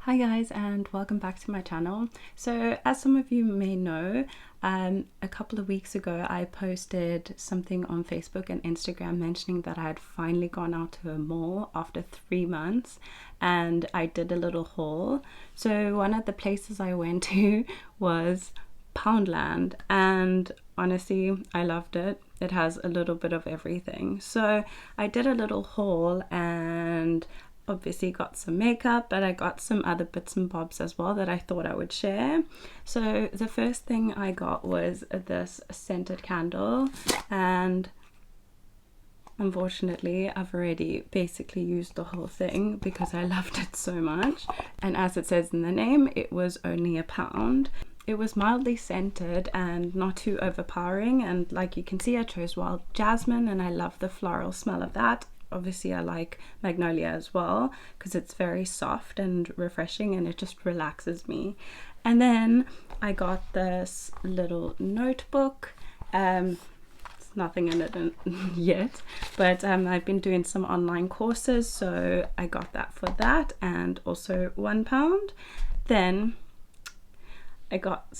Hi guys, and welcome back to my channel. So as some of you may know, a couple of weeks ago I posted something on Facebook and Instagram mentioning that I had finally gone out to a mall after 3 months, and I did a little haul. So one of the places I went to was Poundland, and honestly I loved it. It has a little bit of everything. So I did a little haul and obviously got some makeup, but I got some other bits and bobs as well that I thought I would share. So the first thing I got was this scented candle, and unfortunately I've already basically used the whole thing because I loved it so much, and as it says in the name, it was only £1. It was mildly scented and not too overpowering, and like you can see I chose Wild Jasmine and I love the floral smell of that. Obviously I like magnolia as well because it's very soft and refreshing and it just relaxes me. And then I got this little notebook. There's nothing in it yet, but I've been doing some online courses, so I got that for that, and also £1. Then I got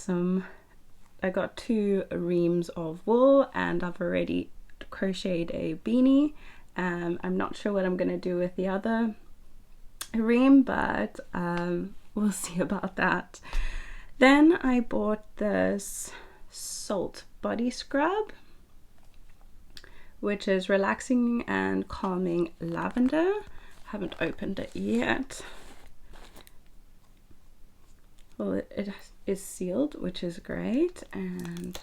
2 reams of wool, and I've already crocheted a beanie. I'm not sure what I'm going to do with the other ream, but we'll see about that. Then I bought this salt body scrub, which is relaxing and calming lavender. Haven't opened it yet. Well, it is sealed, which is great, and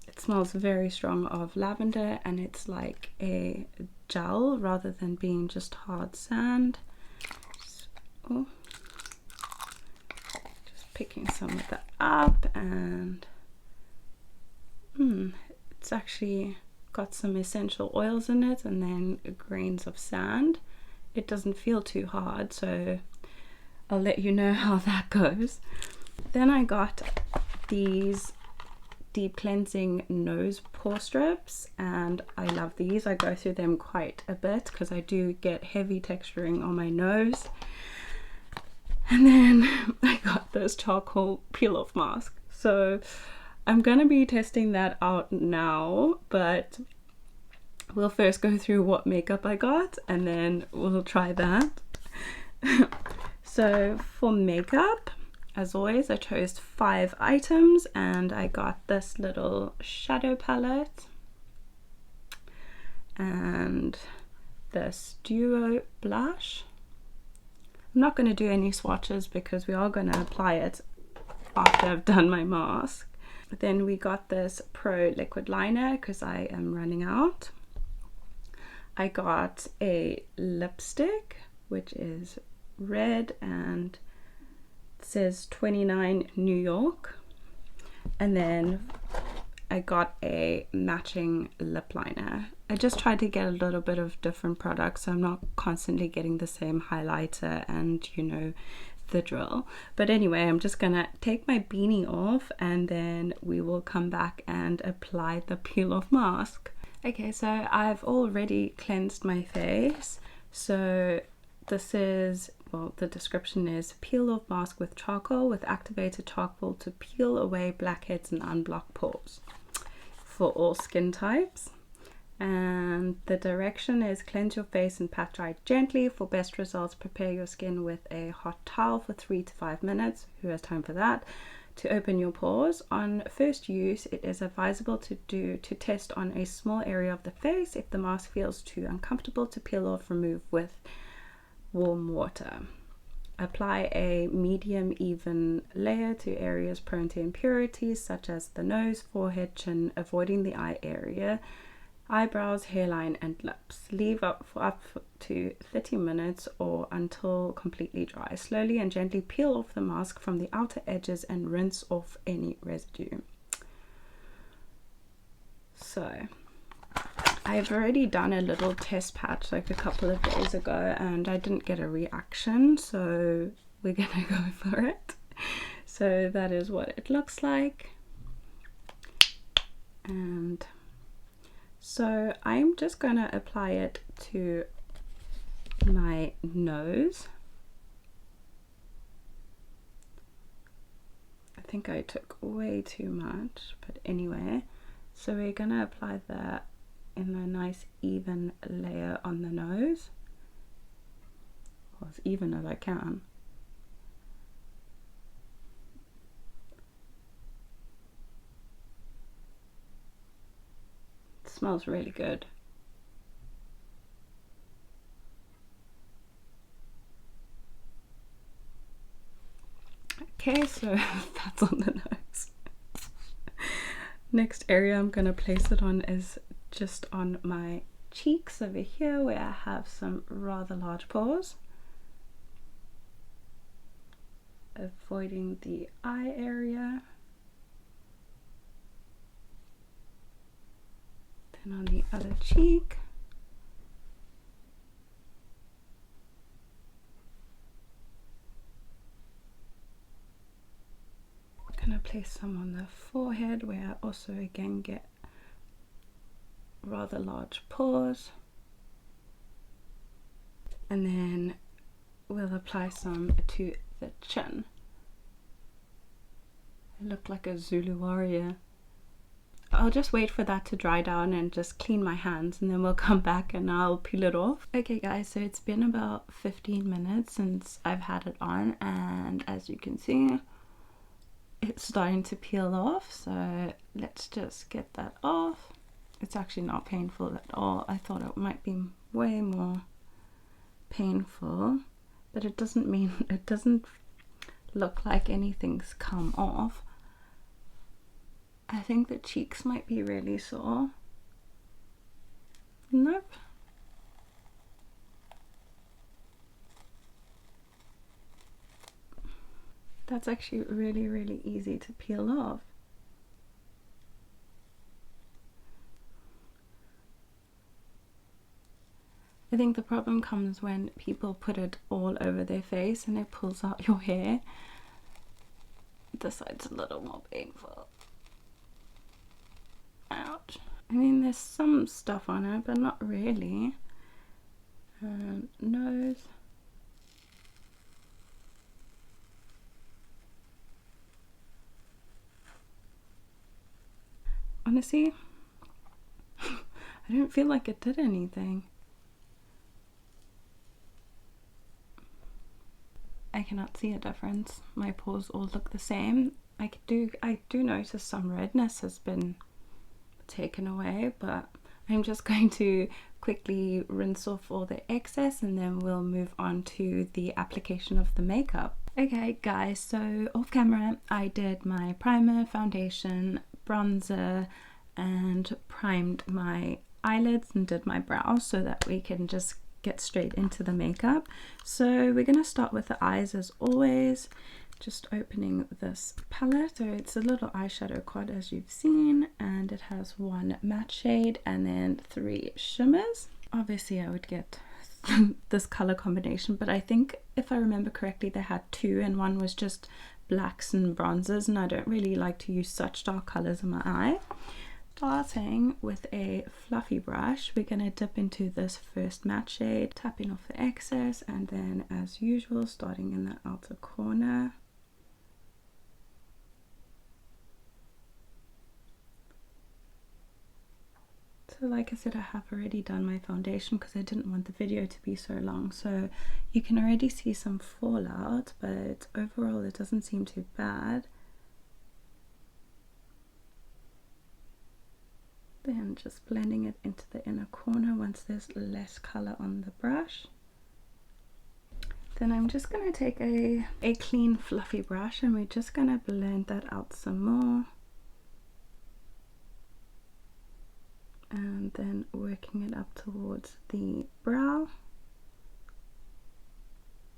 it smells very strong of lavender, and it's like a gel rather than being just hard sand. So, just picking some of that up, and it's actually got some essential oils in it and then grains of sand. It doesn't feel too hard, so I'll let you know how that goes. Then I got these deep cleansing nose pore strips, and I love these. I go through them quite a bit because I do get heavy texturing on my nose. And then I got this charcoal peel off mask, so I'm gonna be testing that out now, but we'll first go through what makeup I got and then we'll try that. So for makeup, as always, I chose 5 items, and I got this little shadow palette and this duo blush. I'm not going to do any swatches because we are going to apply it after I've done my mask. Then we got this Pro liquid liner because I am running out. I got a lipstick which is red and says 29 New York, and then I got a matching lip liner. I just tried to get a little bit of different products so I'm not constantly getting the same highlighter, and you know the drill. But anyway, I'm just gonna take my beanie off and then we will come back and apply the peel off mask. Okay, so I've already cleansed my face, so this is, well, the description is peel off mask with charcoal with activated charcoal to peel away blackheads and unblock pores for all skin types. And the direction is cleanse your face and pat dry gently. For best results, prepare your skin with a hot towel for 3 to 5 minutes. Who has time for that? To open your pores. On first use, it is advisable to test on a small area of the face. If the mask feels too uncomfortable to peel off, remove with warm water. Apply a medium even layer to areas prone to impurities such as the nose, forehead, chin, avoiding the eye area, eyebrows, hairline and lips. Leave up to 30 minutes or until completely dry. Slowly and gently peel off the mask from the outer edges and rinse off any residue. So I've already done a little test patch like a couple of days ago and I didn't get a reaction, so we're gonna go for it. So that is what it looks like. And so I'm just gonna apply it to my nose. I think I took way too much, but anyway, so we're gonna apply that in a nice even layer on the nose, or as even as I can. It smells really good. Okay, so that's on the nose. Next area I'm going to place it on is just on my cheeks over here, where I have some rather large pores. Avoiding the eye area. Then on the other cheek. Gonna place some on the forehead, where I also again get rather large pores, and then we'll apply some to the chin. I look like a Zulu warrior. I'll just wait for that to dry down and just clean my hands, and then we'll come back and I'll peel it off. Okay guys, so it's been about 15 minutes since I've had it on, and as you can see, it's starting to peel off, so let's just get that off. It's actually not painful at all. I thought it might be way more painful, but it doesn't mean, it doesn't look like anything's come off. I think the cheeks might be really sore. Nope. That's actually really, really easy to peel off. I think the problem comes when people put it all over their face and it pulls out your hair. This side's a little more painful. Ouch. I mean, there's some stuff on it, but not really. Nose. Honestly, I don't feel like it did anything. I cannot see a difference. My pores all look the same. I do notice some redness has been taken away, but I'm just going to quickly rinse off all the excess and then we'll move on to the application of the makeup. Okay guys, so off camera I did my primer, foundation, bronzer, and primed my eyelids and did my brows so that we can just get straight into the makeup. So we're going to start with the eyes as always. Just opening this palette. So it's a little eyeshadow quad as you've seen, and it has one matte shade and then 3 shimmers. Obviously I would get this color combination, but I think if I remember correctly they had 2 and one was just blacks and bronzers, and I don't really like to use such dark colors in my eye. Starting with a fluffy brush, we're going to dip into this first matte shade, tapping off the excess, and then as usual starting in the outer corner. So like I said, I have already done my foundation because I didn't want the video to be so long, so you can already see some fallout, but overall it doesn't seem too bad. Then just blending it into the inner corner once there's less color on the brush. Then I'm just going to take a clean fluffy brush and we're just going to blend that out some more. And then working it up towards the brow.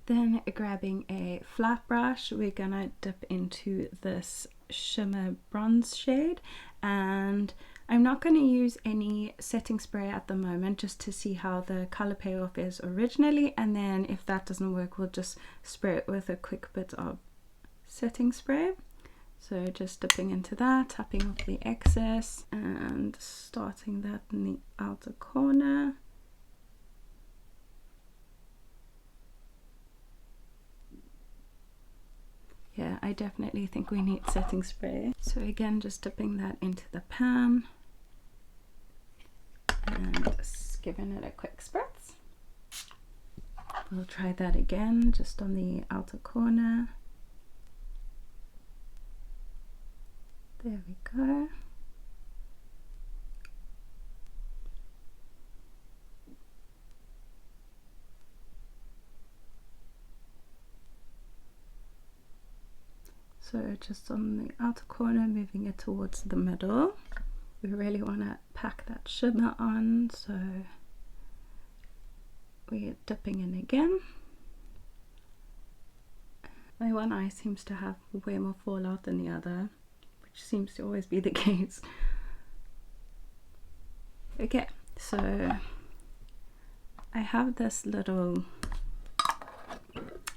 Then grabbing a flat brush, we're gonna dip into this shimmer bronze shade, and I'm not going to use any setting spray at the moment just to see how the color payoff is originally, and then if that doesn't work we'll just spray it with a quick bit of setting spray. So just dipping into that, tapping off the excess and starting that in the outer corner. I definitely think we need setting spray. So again, just dipping that into the pan and just giving it a quick spritz. We'll try that again, just on the outer corner. There we go. So just on the outer corner, moving it towards the middle. We really want to pack that shimmer on, so we're dipping in again. My one eye seems to have way more fallout than the other, which seems to always be the case. Okay, so I have this little, I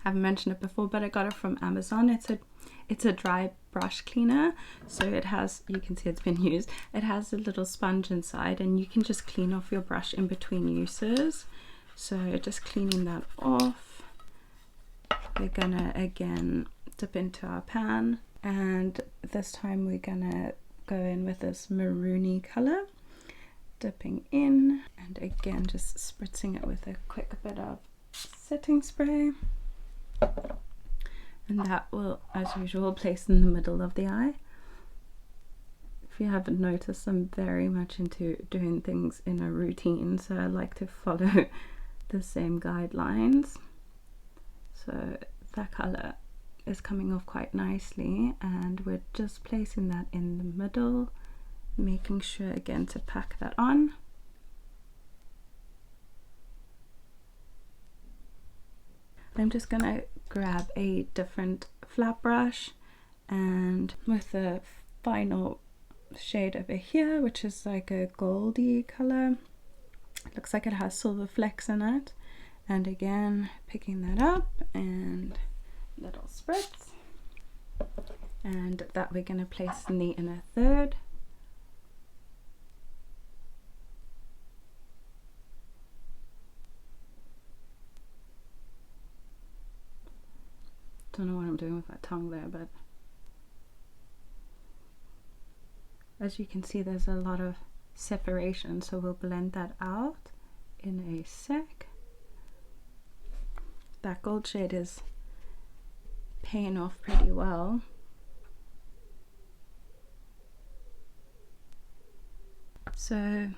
haven't mentioned it before, but I got it from Amazon. It's a dry brush cleaner, so it has, you can see it's been used, it has a little sponge inside and you can just clean off your brush in between uses. So just cleaning that off, we're gonna again dip into our pan, and this time we're gonna go in with this maroony color, dipping in and again just spritzing it with a quick bit of setting spray. And that will, as usual, place in the middle of the eye. If you haven't noticed, I'm very much into doing things in a routine, so I like to follow the same guidelines. So that colour is coming off quite nicely, and we're just placing that in the middle, making sure again to pack that on. I'm just gonna grab a different flat brush, and with the final shade over here, which is like a goldy color, it looks like it has silver flecks in it, and again picking that up and little spritz, and that we're going to place in the inner third. Don't know what I'm doing with my tongue there, but as you can see there's a lot of separation, so we'll blend that out in a sec. That gold shade is paying off pretty well. So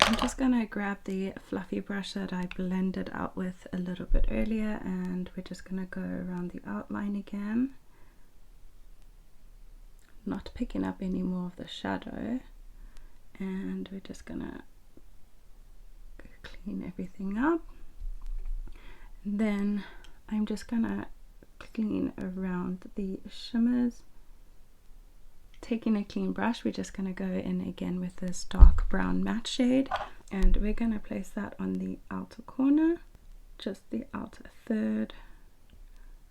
I'm just gonna grab the fluffy brush that I blended out with a little bit earlier, and we're just gonna go around the outline again, not picking up any more of the shadow, and we're just gonna clean everything up. And then I'm just gonna clean around the shimmers. Taking a clean brush, we're just going to go in again with this dark brown matte shade, and we're going to place that on the outer corner, just the outer third,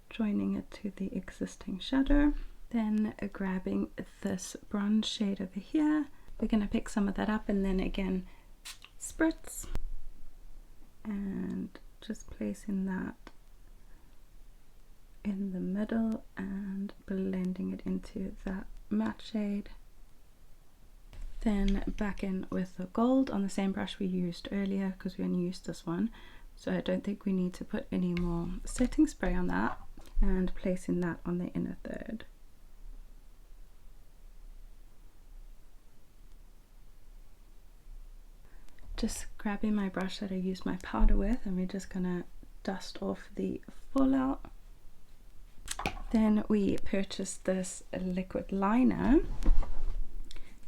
joining it to the existing shadow. Then grabbing this bronze shade over here, we're going to pick some of that up and then again spritz, and just placing that in the middle and blending it into that matte shade. Then back in with the gold on the same brush we used earlier, because we only used this one, so I don't think we need to put any more setting spray on that, and placing that on the inner third. Just grabbing my brush that I used my powder with, and we're just gonna dust off the fallout. Then we purchased this liquid liner,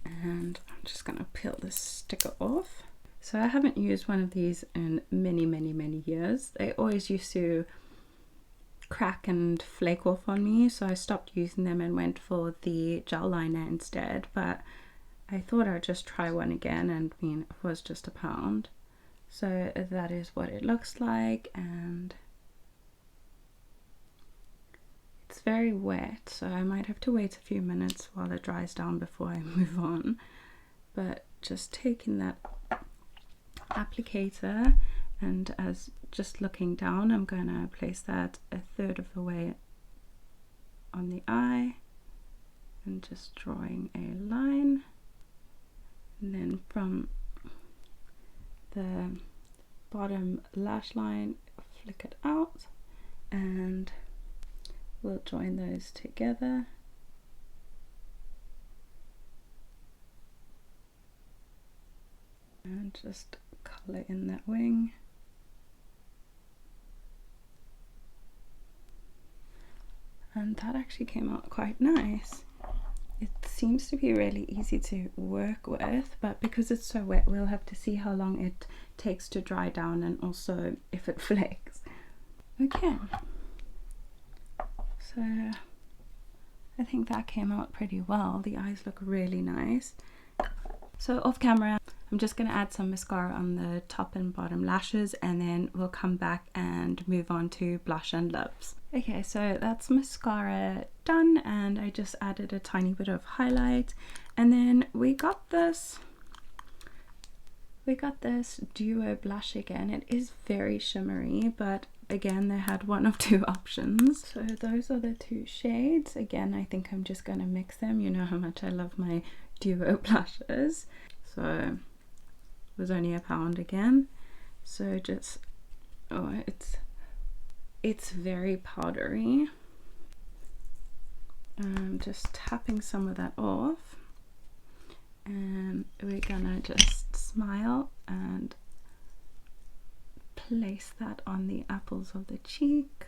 and I'm just gonna peel this sticker off. So I haven't used one of these in many years. They always used to crack and flake off on me, so I stopped using them and went for the gel liner instead. But I thought I'd just try one again, and I mean, it was just £1. So that is what it looks like, and it's very wet, so I might have to wait a few minutes while it dries down before I move on. But just taking that applicator, and as just looking down, I'm going to place that a third of the way on the eye and just drawing a line, and then from the bottom lash line flick it out and we'll join those together. And just colour in that wing. And that actually came out quite nice. It seems to be really easy to work with, but because it's so wet, we'll have to see how long it takes to dry down and also if it flakes. Okay. So I think that came out pretty well. The eyes look really nice. So off camera, I'm just going to add some mascara on the top and bottom lashes, and then we'll come back and move on to blush and lips. Okay, so that's mascara done, and I just added a tiny bit of highlight, and then we got this duo blush again. It is very shimmery, but again they had one of two options. So those are the two shades. Again, I think I'm just going to mix them. You know how much I love my duo blushes. So it was only £1 again. So just, oh, it's very powdery. I'm just tapping some of that off, and we're gonna just smile and place that on the apples of the cheek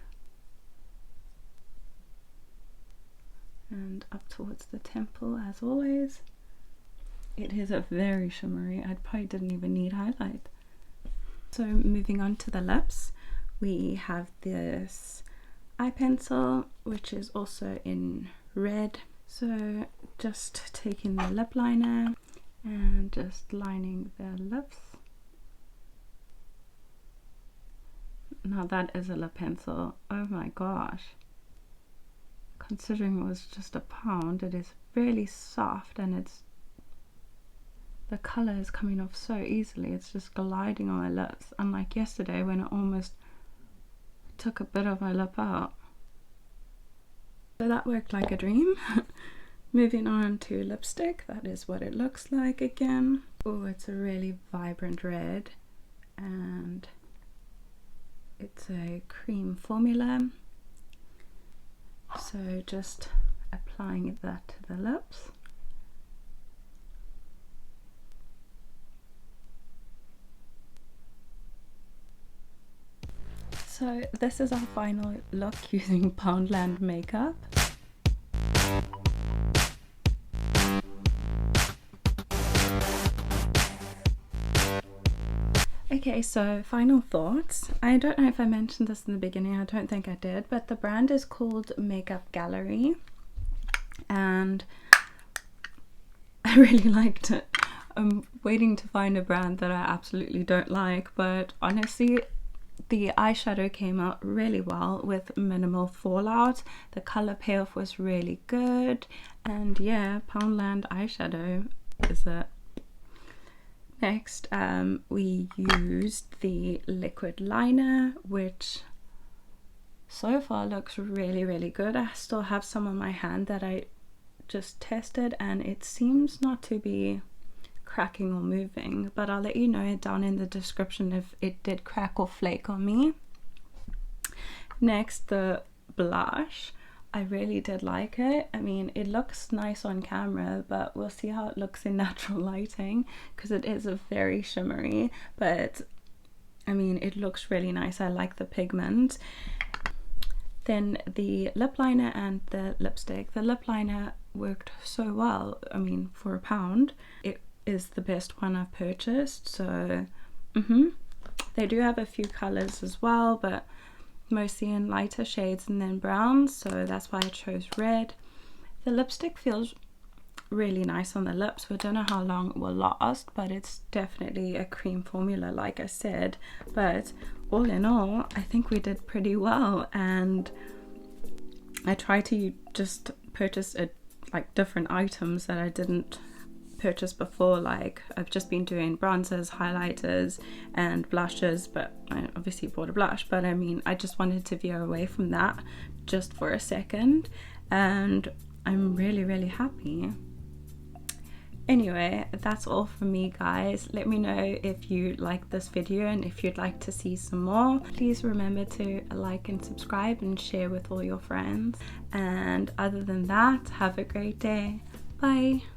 and up towards the temple as always. It is a very shimmery, I probably didn't even need highlight. So moving on to the lips, we have this eye pencil, which is also in red. So just taking the lip liner and just lining the lips. Now that is a lip pencil. Oh my gosh. Considering it was just £1, it is really soft, and the colour is coming off so easily. It's just gliding on my lips, unlike yesterday when it almost took a bit of my lip out. So that worked like a dream. Moving on to lipstick, that is what it looks like again. Oh, it's a really vibrant red, and it's a cream formula. So just applying that to the lips. So this is our final look using Poundland makeup. Okay, so final thoughts. I don't know if I mentioned this in the beginning, I don't think I did, but the brand is called Makeup Gallery, and I really liked it. I'm waiting to find a brand that I absolutely don't like, but honestly, the eyeshadow came out really well with minimal fallout. The color payoff was really good, and yeah, Poundland eyeshadow is it. Next, we used the liquid liner, which so far looks really good. I still have some on my hand that I just tested, and it seems not to be cracking or moving, but I'll let you know down in the description if it did crack or flake on me. Next, the blush. I really did like it. I mean, it looks nice on camera, but we'll see how it looks in natural lighting, because it is a very shimmery, but I mean, it looks really nice. I like the pigment. Then the lip liner and the lipstick. The lip liner worked so well. I mean, for £1, it is the best one I've purchased. So they do have a few colors as well, but mostly in lighter shades and then browns, so that's why I chose red. The lipstick feels really nice on the lips. We don't know how long it will last, but it's definitely a cream formula like I said. But all in all, I think we did pretty well, and I tried to just purchase like different items that I didn't purchase before. Like I've just been doing bronzers, highlighters and blushes, but I obviously bought a blush, but I mean, I just wanted to veer away from that just for a second. and I'm really happy. Anyway, that's all from me, guys. Let me know if you like this video and if you'd like to see some more. Please remember to like and subscribe and share with all your friends. And other than that, have a great day. Bye.